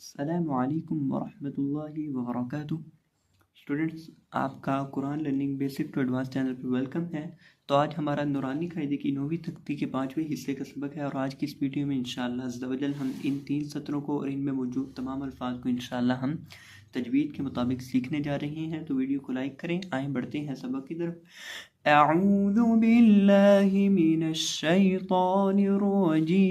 अस्सलामु अलैकुम वरहमतुल्लाहि वबरकातुह। स्टूडेंट्स, आपका Quran learning basic to advance channel पर वेलकम है। तो आज हमारा नूरानी कायदे की 9वीं तख्ती के 5वें हिस्से का सबक है और आज की इस वीडियो में इंशाअल्लाह अज़्ज़ा वजल हम इन 3 सत्रों को और इनमें मौजूद तमाम अल्फाज को इंशाअल्लाह हम तजवीद के मुताबिक सीखने जा रहे हैं। तो वीडियो को लाइक करें। आए बढ़ते हैं सबक की तरफ। अऊज़ु बिल्लाहि मिनश शैतानिर रजीम।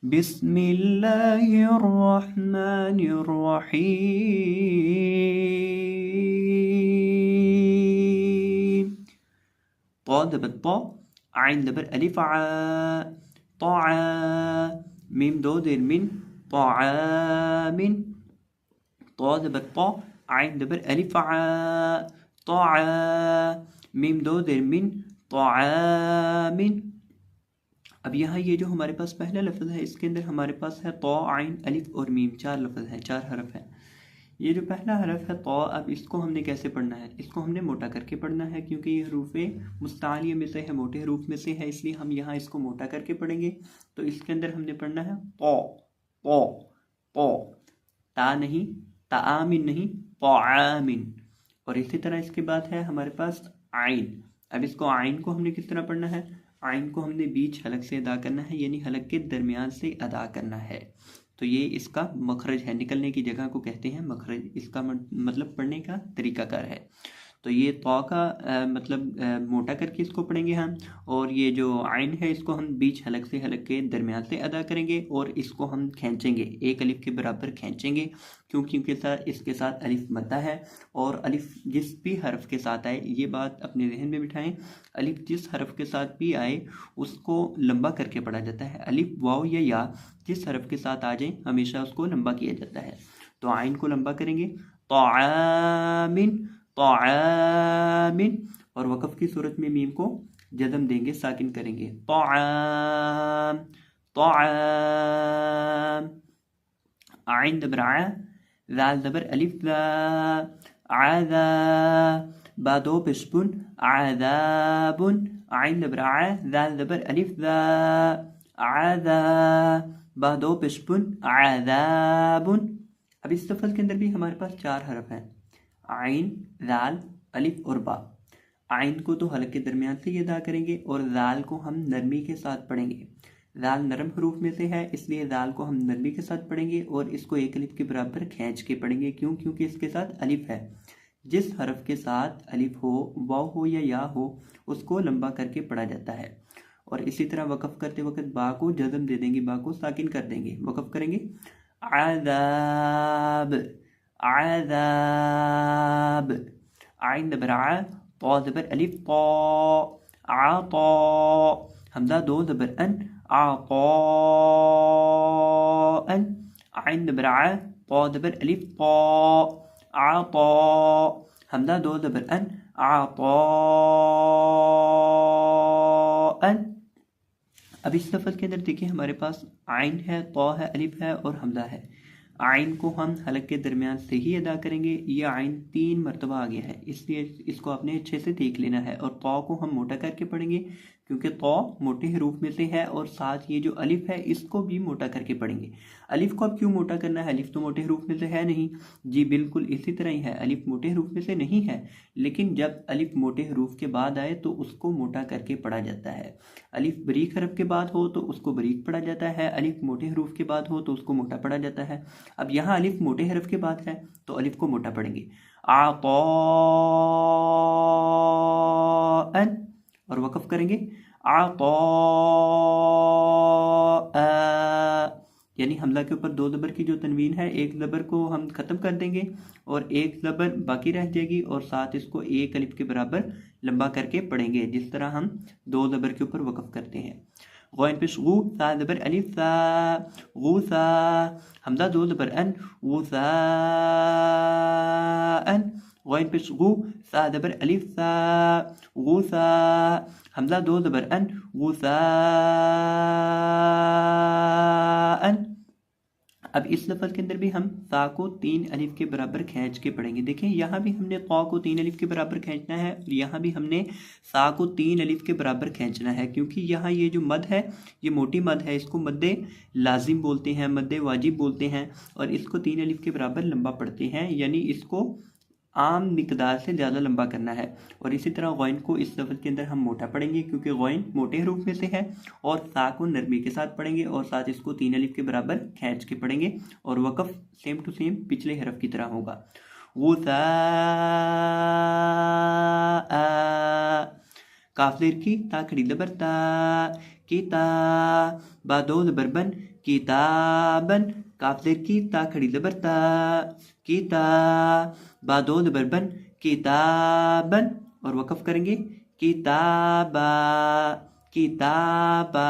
बिस्मिल्लाहिर्रहमानिर्रहीम। तो दबर तो, आइन दबर अलिफ आ, तो मीम दो देर मिन, तो मिन। तो दबर तो, आइन दबर अलिफ आ, तो मीम दो देर मिन, तो मिन। अब यहाँ ये जो हमारे पास पहला लफ्ज़ है इसके अंदर हमारे पास है तो, आइन, अलिफ और मीम, 4 लफ्ज़ हैं, 4 हरफ हैं। ये जो पहला हरफ है तो, अब इसको हमने कैसे पढ़ना है? इसको हमने मोटा करके पढ़ना है क्योंकि ये हरूफ़े मुस्तालिया में से है, मोटे हरूफ में से है, इसलिए हम यहाँ इसको मोटा करके पढ़ेंगे। तो इसके अंदर हमने पढ़ना है तो, तो, तो, ता नहीं, तामिन नहीं, तामिन। और इसी तरह इसके बाद है हमारे पास आइन। अब इसको आइन को हमने किस तरह पढ़ना है? आइन को हमने बीच हलक से अदा करना है, यानी हलक के दरमियान से अदा करना है। तो ये इसका मखरज है, निकलने की जगह को कहते हैं मखरज। इसका मतलब पढ़ने का तरीकाकार है। तो ये तो का मतलब मोटा करके इसको पढ़ेंगे हम, और ये जो आइन है इसको हम बीच हलक से हलक के दरमियान से अदा करेंगे और इसको हम खींचेंगे, एक अलिफ के बराबर खींचेंगे, क्योंकि इसके साथ अलिफ मद्दा है। और अलिफ जिस भी हरफ के साथ आए, ये बात अपने जहन में बिठाएं, अलिफ जिस हरफ के साथ भी आए उसको लंबा करके पढ़ा जाता है। अलिफ, वाव या जिस हरफ के साथ आ जाए हमेशा उसको लंबा किया जाता है। तो आइन को लंबा करेंगे तो आमिन, तामिन। और वक़फ़ की सूरत में मीम को जज़म देंगे, साकिन करेंगे। ताम, ताम। आइन दबर आ, ज़ाल दबर अलिफ ज़ा, आज़ा। बा दो पेशपुन, आज़ाबुन। आइन दबर आ, ज़ाल दबर अलिफ ज़ा, आज़ा। बा दो पेशपुन, आज़ाबुन। अब इस लफ्ज़ के अंदर भी हमारे पास 4 हरफ हैं, आइन, ज़ाल, अलिफ और बा। आइन को तो हलक के दरमियान से ही अदा करेंगे और ज़ाल को हम नरमी के साथ पढ़ेंगे। ज़ाल नरम हरूफ में से है, इसलिए ज़ाल को हम नरमी के साथ पढ़ेंगे और इसको एक अलिफ के बराबर खींच के पढ़ेंगे। क्यों? क्योंकि इसके साथ अलिफ है। जिस हरफ के साथ अलिफ हो, वाव हो या हो, उसको लंबा करके पढ़ा जाता है। और इसी तरह वक़फ़ करते वक्त बा को जज़म दे देंगे, बा को साकिन कर देंगे। वक़फ़ करेंगे आज़ाब, आज़ाब। आइन दबर आ, तो दबर अलिफ तो, आ तो। हमजा दो दबर अन, आ तो अन। आइन दबर आ, तो दबर अलिफ तो, आ तो। हमजा दो दबर अन, आ तो अन। अब इस लफ्ज़ के अंदर देखिए हमारे पास आइन है, तो है, अलिफ है और हमजा है। आइन को हम हलक के दरमियान से ही अदा करेंगे। ये आइन 3 मरतबा आ गया है, इसलिए इसको आपने अच्छे से देख लेना है। और तो को हम मोटा करके पढ़ेंगे क्योंकि तो मोटे हरूफ में से है, और साथ ये जो अलिफ है इसको भी मोटा करके पढ़ेंगे। अलिफ को अब क्यों मोटा करना है? अलिफ तो मोटे हरूफ में से है नहीं। जी बिल्कुल इसी तरह ही है, अलिफ मोटे हरूफ में से नहीं है, लेकिन जब अलिफ मोटे हरूफ के बाद आए तो उसको मोटा करके पढ़ा जाता है। अलिफ बरीक हरफ के बाद हो तो उसको बरीक पढ़ा जाता है, अलिफ मोटे हरूफ के बाद हो तो उसको मोटा पढ़ा जाता है। अब यहाँ अलिफ मोटे हरफ के बाद है तो अलिफ को मोटा पढ़ेंगे, आतौअन। और वक़फ़ करेंगे आतौअ, यानी हमला के ऊपर 2 ज़बर की जो तनवीन है, एक ज़बर को हम ख़त्म कर देंगे और एक ज़बर बाकी रह जाएगी, और साथ इसको एक अलिफ के बराबर लंबा करके पढ़ेंगे, जिस तरह हम 2 ज़बर के ऊपर वक़फ़ करते हैं। गौन पेश गू, सा ज़बर अलिफ सा, गुसा। हमजा दो ज़बर अन, गुसा अन। गौन पेश गू, सा ज़बर अलिफ सा, गुसा। हमजा दो ज़बर अन, गुसा अन। अब इस लफ्ज़ के अंदर भी हम ता को 3 अलिफ के बराबर खींच के पढ़ेंगे। देखें यहाँ भी हमने क़ा को 3 अलिफ के बराबर खींचना है और यहाँ भी हमने सा को 3 अलिफ के बराबर खींचना है, क्योंकि यहाँ ये जो मद है ये मोटी मद है, इसको मद्दे लाजिम बोलते हैं, मद्दे वाजिब बोलते हैं, और इसको 3 अलिफ के बराबर लंबा पढ़ते हैं, यानी इसको आम मिकदार से ज़्यादा लंबा करना है। और इसी तरह गौइन को इस लफ्ज़ के अंदर हम मोटा पढ़ेंगे क्योंकि गौइन मोटे हरूफ में से है, और सा को नरमी के साथ पढ़ेंगे और साथ इसको 3 अलिफ के बराबर खींच के पढ़ेंगे, और वक़फ़ सेम टू सेम पिछले हरफ की तरह होगा। वो काफ देर की ता खड़ी ज़बर ता, किता बा दो ज़बर बन, किताबन, काफ देर की ता खड़ी ज़बर ता, किता बा दो ज़बर बन, किताबन, और वक़फ़ करेंगे किताबा, किताबा,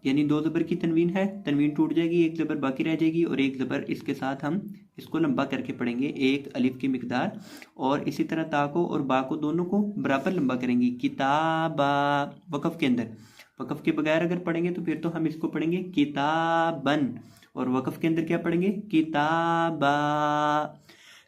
यानी 2 ज़बर की तनवीन है, तनवीन टूट जाएगी, एक ज़बर बाकी रह जाएगी और एक ज़बर इसके साथ हम इसको लंबा करके पढ़ेंगे एक अलिफ की मिकदार। और इसी तरह ता को और बा को दोनों को बराबर लंबा करेंगे, किताबा, वक़फ़ के अंदर। वक़फ़ के बगैर अगर पढ़ेंगे तो फिर तो हम इसको पढ़ेंगे किताबन, और वक़फ़ के अंदर क्या पढ़ेंगे किताबा।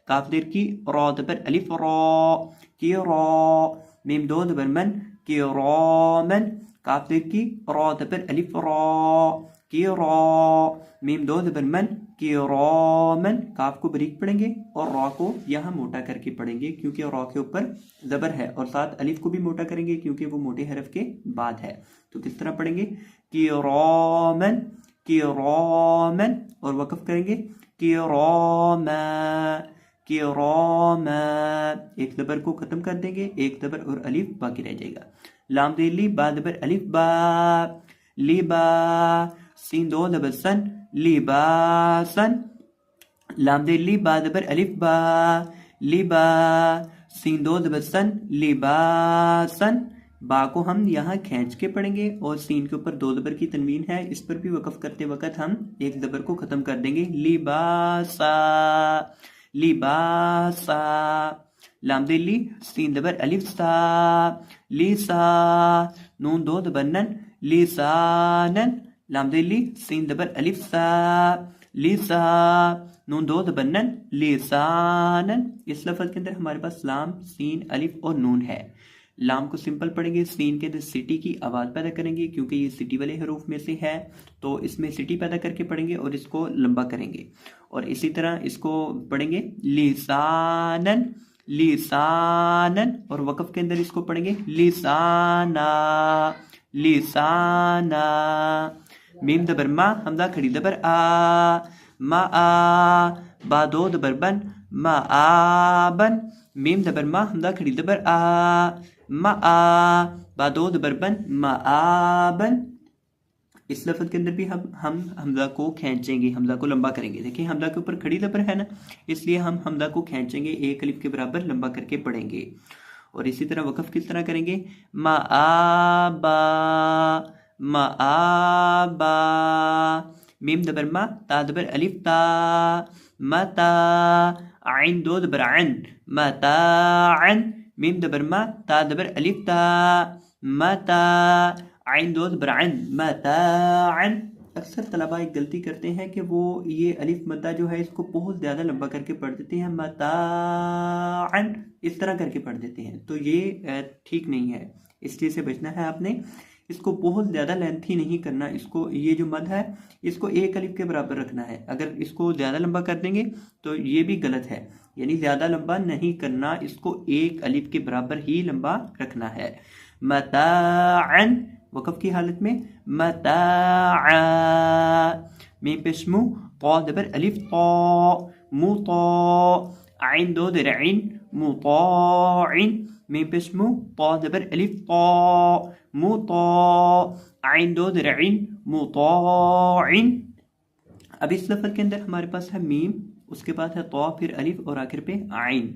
काफ देर की रौ ज़बर अलिफ रौ, की रौ, मीम दो ज़बर मन, की रौमन, काफ देर की रौ ज़बर अलिफ रौ, की रौ, मीम दो ज़बर मन, की रौमन, काफ को बारीक पढ़ेंगे और रौ को यहाँ मोटा करके पढ़ेंगे क्योंकि रौ के ऊपर ज़बर है, और साथ अलिफ को भी मोटा करेंगे क्योंकि वो मोटे हरफ के बाद है। तो किस तरह पढ़ेंगे की रौमन, की रौमन, और वक़फ़ करेंगे की रौमा, की रौमा, एक ज़बर को ख़त्म कर देंगे, एक ज़बर और अलिफ बाकी रह जाएगा। लाम दे ली बा ज़बर अलिफ बा, लिबा, सीन दो ज़बर सन, लिबासन, लाम दे ली बा ज़बर अलिफ बा, लिबा, सीन दो ज़बर सन, लिबासन, बा को हम यहाँ खींच के पढ़ेंगे और सीन के ऊपर 2 ज़बर की तनवीन है, इस पर भी वक़फ़ करते वक़्त हम एक ज़बर को ख़त्म कर देंगे, लिबासा, लिबासा, लाम दे ली सीन ज़बर अलिफ सा, लिसा, नून दो ज़बर नन, लिसानन, लाम दे ली सीन ज़बर अलिफ सा, लिसा, नून दो ज़बर नन, लिसानन। इस लफ्ज़ के अंदर हमारे पास लाम, सीन, अलिफ और नून है। लाम को सिंपल पढ़ेंगे, सीन के अंदर सिटी की आवाज़ पैदा करेंगे क्योंकि ये सिटी वाले हरूफ में से है, तो इसमें सिटी पैदा करके पढ़ेंगे और इसको लंबा करेंगे। और इसी तरह इसको पढ़ेंगे लिसानन, लिसानन, और वक़फ़ के अंदर इसको पढ़ेंगे लिसाना, लिसाना, मीम ज़बर मा, हमज़ा खड़ी ज़बर आ, मा आ, बा दो ज़बर बन, मा आबन, मीम ज़बर मा, हमज़ा खड़ी ज़बर आ, मा आ, बा दो ज़बर बन, मा आबन। इस लफ्ज़ के अंदर भी हम हमज़ा को खींचेंगे, हमज़ा को लंबा करेंगे। देखिए हमज़ा के ऊपर खड़ी ज़बर है ना, इसलिए हम हमज़ा को खींचेंगे, एक अलिफ के बराबर लंबा करके पढ़ेंगे। और इसी तरह वक़फ़ किस तरह करेंगे, मा आबा, मा आबा, मीम ज़बर मा, ता ज़बर अलिफ ता, मता, आइन दो ज़बर अन, मताअन, मीम ज़बर मा, ता ज़बर अलिफ ता, मता, आइन दो ज़बर अन, मताअन। अक्सर तलबा एक गलती करते हैं कि वो ये अलिफ मद्दा जो है इसको बहुत ज़्यादा लंबा करके पढ़ देते हैं, मताअन इस तरह करके पढ़ देते हैं, तो ये ठीक नहीं है, इस चीज़ से बचना है आपने। इसको बहुत ज़्यादा लेंथी नहीं करना, इसको ये जो मद है इसको एक अलिफ के बराबर रखना है। अगर इसको ज़्यादा लंबा कर देंगे तो ये भी गलत है, यानी ज़्यादा लंबा नहीं करना, इसको एक अलिफ के बराबर ही लंबा रखना है। मताअन, वक़फ़ की हालत में मताआ, मीम पेश मु, ता ज़बर अलिफ ता, मुता, आइन दो ज़ेर आइन, मुताइन, मीम पेश मु, ता ज़बर अलिफ ता, मुता, आइन दो ज़ेर आइन, मुताइन। अब इस लफ्ज़ के अंदर हमारे पास है मीम, उसके बाद है ता, फिर अलिफ और आखिर पे आइन।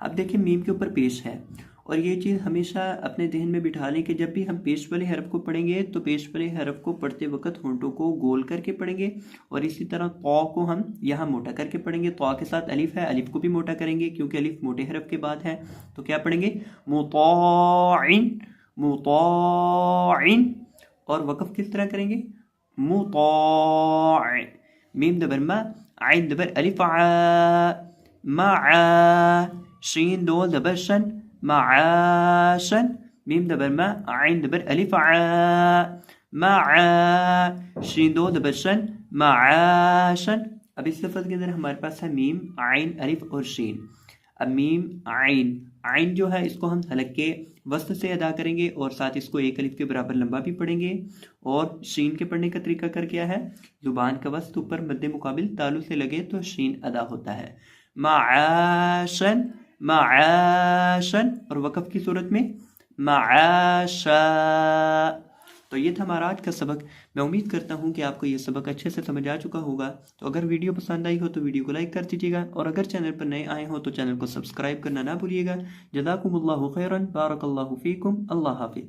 अब देखिए मीम के ऊपर पेश है, और ये चीज़ हमेशा अपने जहन में बिठा लें कि जब भी हम पेश वाले हरफ को पढ़ेंगे तो पेश वाले हरफ को पढ़ते वक्त होंठों को गोल करके पढ़ेंगे, और इसी तरह ता को हम यहाँ मोटा करके पढ़ेंगे। ता के साथ अलिफ है, अलिफ को भी मोटा करेंगे क्योंकि अलिफ मोटे हरफ के बाद है, तो क्या पढ़ेंगे मुताइन, मुताइन, और वक़फ़ किस तरह करेंगे मुताइन, मीम दबर मा, आइन दबर अलिफ आ, मा, शीन दोल दबर शन, माशन, मीम दबर मा, आइन दबर अलिफ आ, मा, शीन दोल दबर शन, माशन। अब इस लफ्ज़ के अंदर हमारे पास है मीम, आइन, अलिफ और शीन। अब मीम, आइन, आइन जो है इसको हम हलक के वस्त से अदा करेंगे और साथ इसको एक अलिफ के बराबर लंबा भी पढ़ेंगे। और शीन के पढ़ने का तरीका कर क्या है, जुबान का वस्त ऊपर मद्दे मुकाबिल तालु से लगे तो शीन अदा होता है। माशन, माशन, और वक़फ़ की सूरत में माशा। तो ये था हमारा आज का सबक। मैं उम्मीद करता हूँ कि आपको ये सबक अच्छे से समझ आ चुका होगा। तो अगर वीडियो पसंद आई हो तो वीडियो को लाइक कर दीजिएगा, और अगर चैनल पर नए आए हो तो चैनल को सब्सक्राइब करना ना भूलिएगा। जज़ाकुमुल्लाहु खैरन, बारकल्लाहु फीकुम, अल्लाह हाफिज़।